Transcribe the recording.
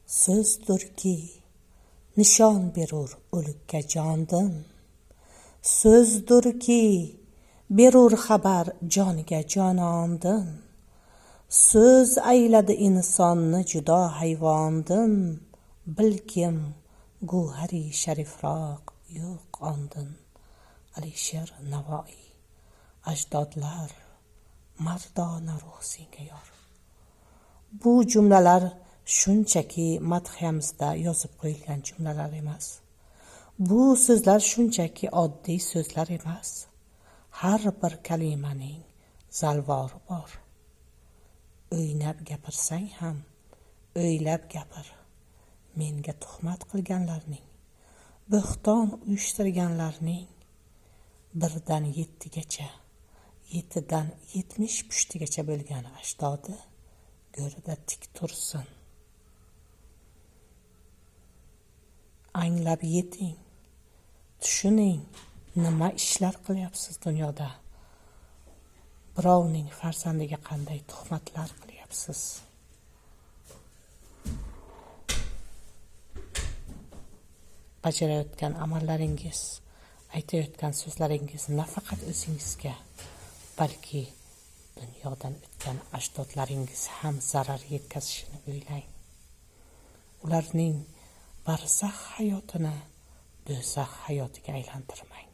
so'zdirki nishon berur o'likka jondin. So'zdirki berur xabar joniga jonondin. So'z ayladi insonni judo hayvondin. Bilkim guhari sharifroq yo'q ondin. Alisher Navoiy. Ajdodlar, mardona ruh senga yor. Bu jumlalar shunchaki madhiyamizda yozib qo'yilgan jumlalar emas. Bu so'zlar shunchaki oddiy so'zlar emas. Har bir kalimaning zalvori bor. O'ynab gapirsang ham o'ylab gapir. Menga tuhmat qilganlarning, bo'xton uyushtirganlarning 1dan 7gacha, 7dan 70 pushtigacha bo'lgan ajdodi go'rida tik tursin. Anglab yeting, tushuning, nima ishlar qilyapsiz dunyoda. Birovning farzandiga qanday tuhmatlar qilyapsiz. Bajarayotgan amallaringiz, aytayotgan so'zlaringiz nafaqat o'zingizga, balki dunyodan o'tgan ajdodlaringiz ham zarar yetkazishini o'ylang. Ularning barzax hayotini do'zax hayotiga aylantirmang.